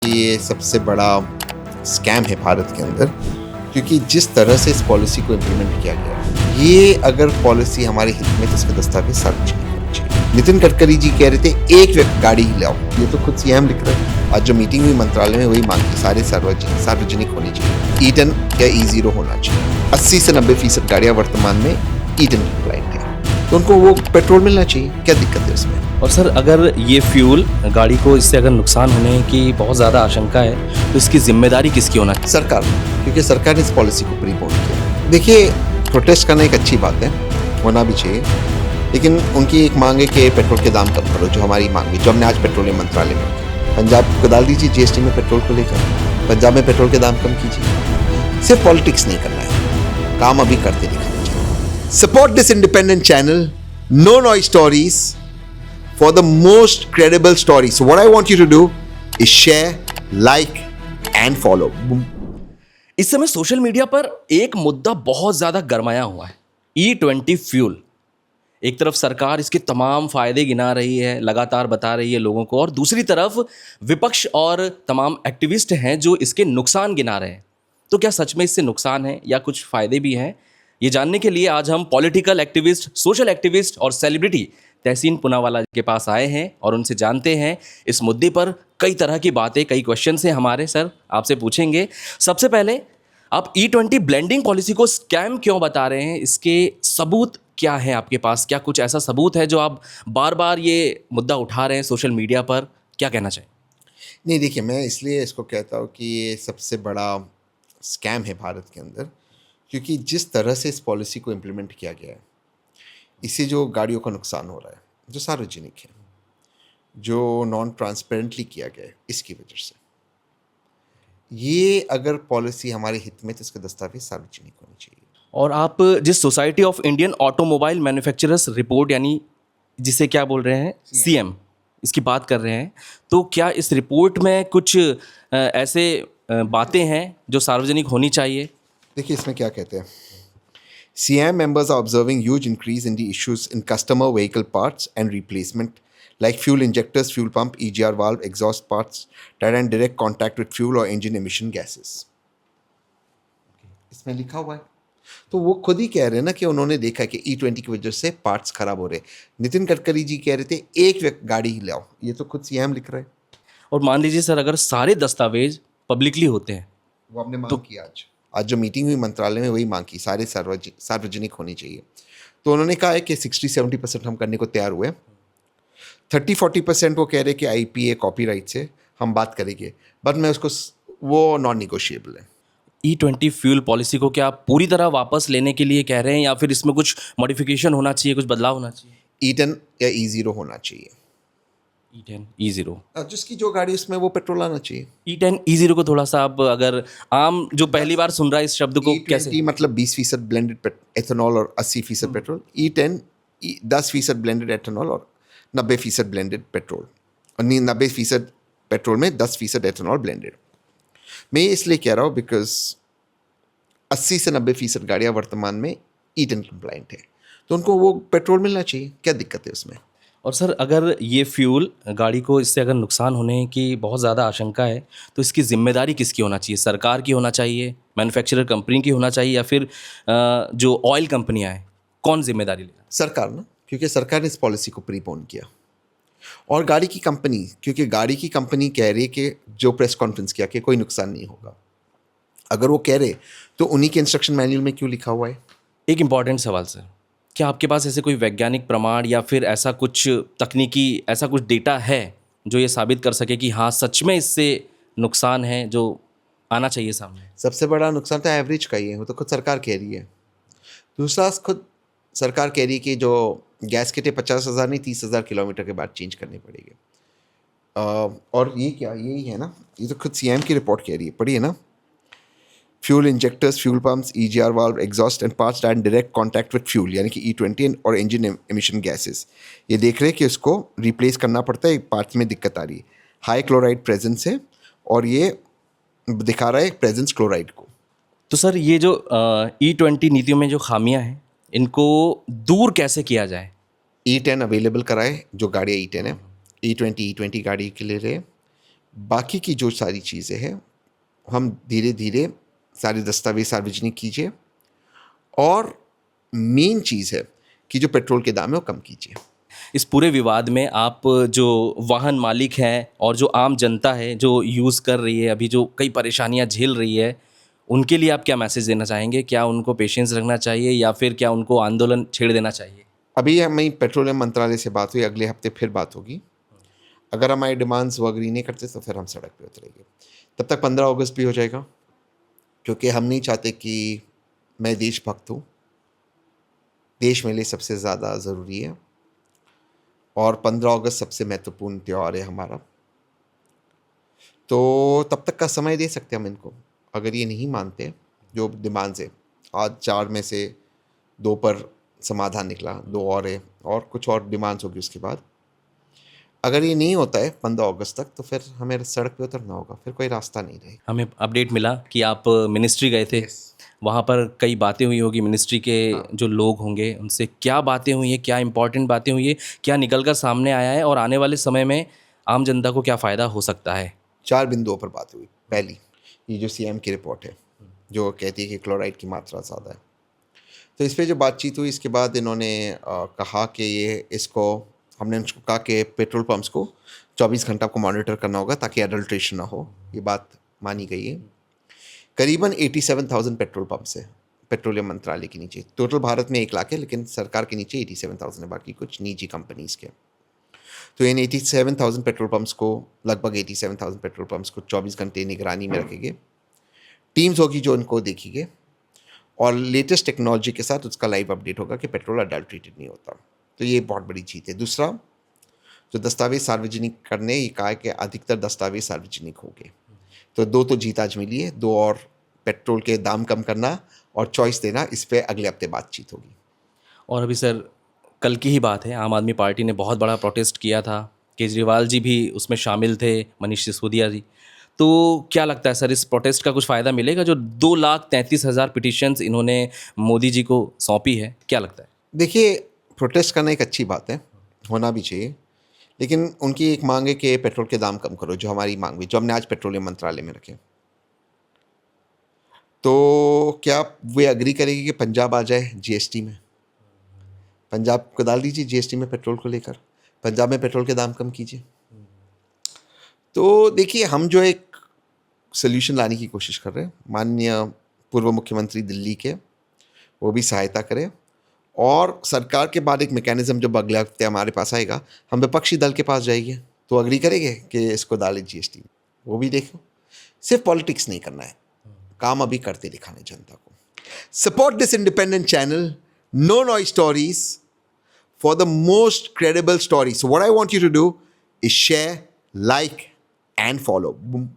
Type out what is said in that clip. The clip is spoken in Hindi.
ये सबसे बड़ा स्कैम है भारत के अंदर, क्योंकि जिस तरह से इस पॉलिसी को इम्प्लीमेंट किया गया, ये अगर पॉलिसी हमारे हित में तो इसके दस्तावेज सार्वजनिक होने चाहिए। नितिन गडकरी जी कह रहे थे एक गाड़ी ही लाओ, ये तो खुद सीएम लिख रहे हैं। आज जो मीटिंग हुई मंत्रालय में वही मांग की सारे सार्वजनिक होनी चाहिए। E10 या E0 होना चाहिए। 80 से 90% गाड़ियां वर्तमान में E10 कंप्लाइंट है, तो उनको वो पेट्रोल मिलना चाहिए। क्या दिक्कत है उसमें? और सर, अगर ये फ्यूल गाड़ी को इससे अगर नुकसान होने की बहुत ज़्यादा आशंका है तो इसकी जिम्मेदारी किसकी होना चाहिए? सरकार, क्योंकि सरकार ने इस पॉलिसी को प्रीपोन किया। देखिए, प्रोटेस्ट करना एक अच्छी बात है, होना भी चाहिए, लेकिन उनकी एक मांग है कि पेट्रोल के दाम कम करो, जो हमारी मांग है, जो हमने आज पेट्रोलियम मंत्रालय में की। पंजाब को डाल दीजिए जीएसटी में पेट्रोल को लेकर, पंजाब में पेट्रोल के दाम कम कीजिए। सिर्फ पॉलिटिक्स नहीं करना है, काम अभी करते दिखाना चाहिए। Support this independent channel, no noise stories, for the most credible stories. So what I want you to do is share, like and follow. इस समय सोशल मीडिया पर एक मुद्दा बहुत ज़्यादा गरमाया हुआ है, E20 फ्यूल। एक तरफ सरकार इसके तमाम फायदे गिना रही है, लगातार बता रही है लोगों को, और दूसरी तरफ विपक्ष और तमाम एक्टिविस्ट हैं जो इसके नुकसान गिना रहे हैं। तो क्या सच में इससे नुकसान है या कुछ फ़ायदे भी हैं? ये जानने के लिए आज हम पॉलिटिकल एक्टिविस्ट, सोशल एक्टिविस्ट और सेलिब्रिटी तहसीन पूनावाला के पास आए हैं और उनसे जानते हैं इस मुद्दे पर कई तरह की बातें, कई क्वेश्चन हैं हमारे। सर, आपसे पूछेंगे सबसे पहले, आप E20 ब्लेंडिंग पॉलिसी को स्कैम क्यों बता रहे हैं? इसके सबूत क्या है आपके पास? क्या कुछ ऐसा सबूत है जो आप बार बार ये मुद्दा उठा रहे हैं सोशल मीडिया पर? क्या कहना चाहिए? नहीं, देखिए, मैं इसलिए इसको कहता हूँ कि ये सबसे बड़ा स्कैम है भारत के अंदर, क्योंकि जिस तरह से इस पॉलिसी को इम्प्लीमेंट किया गया है, इससे जो गाड़ियों का नुकसान हो रहा है, जो सार्वजनिक है, जो नॉन ट्रांसपेरेंटली किया गया है, इसकी वजह से ये अगर पॉलिसी हमारे हित में तो इसके दस्तावेज सार्वजनिक होने चाहिए। और आप जिस society of Indian automobile manufacturers report, यानी जिसे क्या बोल रहे हैं, CM, इसकी बात कर रहे हैं, तो क्या इस रिपोर्ट में कुछ ऐसे बातें हैं जो सार्वजनिक होनी चाहिए? देखिए, इसमें क्या कहते हैं, CM members are observing huge increase in the issues in customer vehicle parts and replacement, like fuel injectors, fuel pump, EGR valve, exhaust parts that are in direct contact with fuel or engine emission gases. इसमें लिखा हुआ है, तो वो खुद ही कह रहे हैं ना कि उन्होंने देखा कि E20 की वजह से पार्ट्स खराब हो रहे। नितिन गडकरी जी कह रहे थे एक गाड़ी ही लाओ, ये तो खुद सीएम लिख रहे हैं। और मान लीजिए सर, अगर सारे दस्तावेज पब्लिकली होते हैं, वो हमने मांग की आज जो मीटिंग हुई मंत्रालय में वही मांग की, सारे सार्वजनिक होनी चाहिए। तो उन्होंने कहा है कि 60-70% हम करने को तैयार हुए, 30-40% वो कह रहे कि IPA कॉपीराइट से हम बात करेंगे, बट मैं उसको, वो नॉन निगोशिएबल है। E20 फ्यूल पॉलिसी को क्या आप पूरी तरह वापस लेने के लिए कह रहे हैं, या फिर इसमें कुछ मॉडिफिकेशन होना चाहिए, कुछ बदलाव होना चाहिए? E10 या E0 होना चाहिए। E10 E0, जिसकी जो गाड़ी उसमें वो पेट्रोल आना चाहिए। E10 E0 को थोड़ा सा आप, अगर आम जो पहली बार सुन रहा है इस शब्द को, कैसे? मतलब 20% ब्लेंडेड एथेनॉल और 80% पेट्रोल। E10 10% ब्लेंडेड एथेनॉल और 90% ब्लेंडेड पेट्रोल, और 90% पेट्रोल में 10% एथेनॉल ब्लेंडेड। मैं इसलिए कह रहा हूँ बिकॉज 80 से 90% गाड़ियाँ वर्तमान में E10 कंप्लाइंट है, तो उनको वो पेट्रोल मिलना चाहिए। क्या दिक्कत है उसमें? और सर, अगर ये फ्यूल गाड़ी को इससे अगर नुकसान होने की बहुत ज़्यादा आशंका है तो इसकी जिम्मेदारी किसकी होना चाहिए? सरकार की होना चाहिए, मैन्युफैक्चरर कंपनी की होना चाहिए, या फिर जो ऑयल कंपनियां हैं, कौन जिम्मेदारी लेगा? सरकार ना, क्योंकि सरकार ने इस पॉलिसी को प्रीपोन किया। और गाड़ी की कंपनी, क्योंकि गाड़ी की कंपनी कह रही है कि जो प्रेस कॉन्फ्रेंस किया कि कोई नुकसान नहीं होगा, अगर वो कह रहे तो उन्हीं के इंस्ट्रक्शन मैनुअल में क्यों लिखा हुआ है? एक इम्पॉर्टेंट सवाल सर, क्या आपके पास ऐसे कोई वैज्ञानिक प्रमाण या फिर ऐसा कुछ तकनीकी, ऐसा कुछ डेटा है जो ये साबित कर सके कि हाँ, सच में इससे नुकसान है जो आना चाहिए सामने? सबसे बड़ा नुकसान तो एवरेज का ही है, वो तो खुद सरकार कह रही है। दूसरा, खुद सरकार कह रही है कि जो गैस किटें 50,000 नहीं 30,000 किलोमीटर के बाद चेंज करनी पड़ेगी। और ये क्या, यही है ना, ये तो खुद CM की रिपोर्ट कह रही है, पढ़िए ना। Fuel injectors, fuel pumps, EGR valve, exhaust and parts that in direct contact with fuel, यानी कि E20 और इंजन एमिशन गैसेस, ये देख रहे हैं कि उसको रिप्लेस करना पड़ता है, पार्ट्स में दिक्कत आ रही है, हाई क्लोराइड प्रेजेंस है, और ये दिखा रहा है प्रेजेंस क्लोराइड को। तो सर, ये जो E20 नीतियों में जो खामियां हैं, इनको दूर कैसे किया जाए? E10 अवेलेबल कराए, जो गाड़ियाँ E10 है, E20 गाड़ी के ले रहे, बाकी की जो सारी चीज़ें हैं हम धीरे धीरे सारे दस्तावेज सार्वजनिक कीजिए, और मेन चीज़ है कि जो पेट्रोल के दाम है वो कम कीजिए। इस पूरे विवाद में आप जो वाहन मालिक हैं और जो आम जनता है जो यूज़ कर रही है, अभी जो कई परेशानियां झेल रही है, उनके लिए आप क्या मैसेज देना चाहेंगे? क्या उनको पेशेंस रखना चाहिए या फिर क्या उनको आंदोलन छेड़ देना चाहिए? अभी हमें पेट्रोलियम मंत्रालय से बात हुई, अगले हफ्ते फिर बात होगी। अगर हमारी डिमांड्स वो अग्री नहीं करते तो फिर हम सड़क पे उतरेंगे। तब तक 15 अगस्त भी हो जाएगा, क्योंकि हम नहीं चाहते कि मैं देशभक्त हूँ, देश मेरे लिए सबसे ज़्यादा ज़रूरी है, और 15 अगस्त सबसे महत्वपूर्ण त्यौहार है हमारा। तो तब तक का समय दे सकते हैं हम इनको। अगर ये नहीं मानते जो डिमांड्स है, आज 4 में से 2 पर समाधान निकला, 2 और है और कुछ और डिमांड्स होगी उसके बाद। अगर ये नहीं होता है 15 अगस्त तक, तो फिर हमें सड़क पे उतरना होगा, फिर कोई रास्ता नहीं रहेगा। हमें अपडेट मिला कि आप मिनिस्ट्री गए थे। वहाँ पर कई बातें हुई होगी मिनिस्ट्री के जो लोग होंगे उनसे, क्या बातें हुई हैं, क्या इंपॉर्टेंट बातें हुई हैं, क्या निकल कर सामने आया है और आने वाले समय में आम जनता को क्या फ़ायदा हो सकता है? 4 बिंदुओं पर बात हुई। पहली, ये जो सीएम की रिपोर्ट है जो कहती है कि क्लोराइड की मात्रा ज़्यादा है, तो इस पे जो बातचीत हुई, इसके बाद इन्होंने कहा कि हमने उनको कहा कि पेट्रोल पंप्स को 24 घंटा आपको मॉनिटर करना होगा ताकि एडल्ट्रेशन ना हो। ये बात मानी गई है। करीबन 87,000 पेट्रोल पंप्स है पेट्रोलियम मंत्रालय के नीचे। टोटल भारत में 1 लाख है, लेकिन सरकार के नीचे 87,000 है, बाकी कुछ निजी कंपनीज़ के। तो इन 87,000 पेट्रोल पंप्स को, लगभग 87,000 पेट्रोल पंप्स को 24 घंटे निगरानी में रखेंगे। टीम्स होगी जो इनको देखेंगे, और लेटेस्ट टेक्नोलॉजी के साथ उसका लाइव अपडेट होगा कि पेट्रोल अडल्ट्रेटेड नहीं होता। तो ये बहुत बड़ी चीज़ है। दूसरा, जो दस्तावेज सार्वजनिक करने, ये कहा है कि अधिकतर दस्तावेज सार्वजनिक होंगे। तो 2 तो जीत आज मिली है, 2 और पेट्रोल के दाम कम करना और चॉइस देना, इस पे अगले हफ्ते बातचीत होगी। और अभी सर कल की ही बात है, आम आदमी पार्टी ने बहुत बड़ा प्रोटेस्ट किया था, केजरीवाल जी भी उसमें शामिल थे, मनीष सिसोदिया जी। तो क्या लगता है सर, इस प्रोटेस्ट का कुछ फ़ायदा मिलेगा? जो 2,33,000 पिटीशंस इन्होंने मोदी जी को सौंपी है, क्या लगता है? देखिए, प्रोटेस्ट करना एक अच्छी बात है, होना भी चाहिए, लेकिन उनकी एक मांग है कि पेट्रोल के दाम कम करो, जो हमारी मांग भी, जो हमने आज पेट्रोलियम मंत्रालय में रखे। तो क्या वे अग्री करेगी कि पंजाब आ जाए जीएसटी में? पंजाब को डाल दीजिए जीएसटी में पेट्रोल को लेकर, पंजाब में पेट्रोल के दाम कम कीजिए। तो देखिए, हम जो एक सोल्यूशन लाने की कोशिश कर रहे हैं, माननीय पूर्व मुख्यमंत्री दिल्ली के, वो भी सहायता करें, और सरकार के बाद एक मैकेनिज्म जब अगले हफ्ते हमारे पास आएगा, हम विपक्षी दल के पास जाएंगे, तो अग्री करेंगे कि इसको डालें जीएसटी में। वो भी देखो, सिर्फ पॉलिटिक्स नहीं करना है, काम अभी करते दिखाने जनता को। Support this independent channel, no noise stories, for the most credible story. So what I want you to do is share, like, and follow. Boom.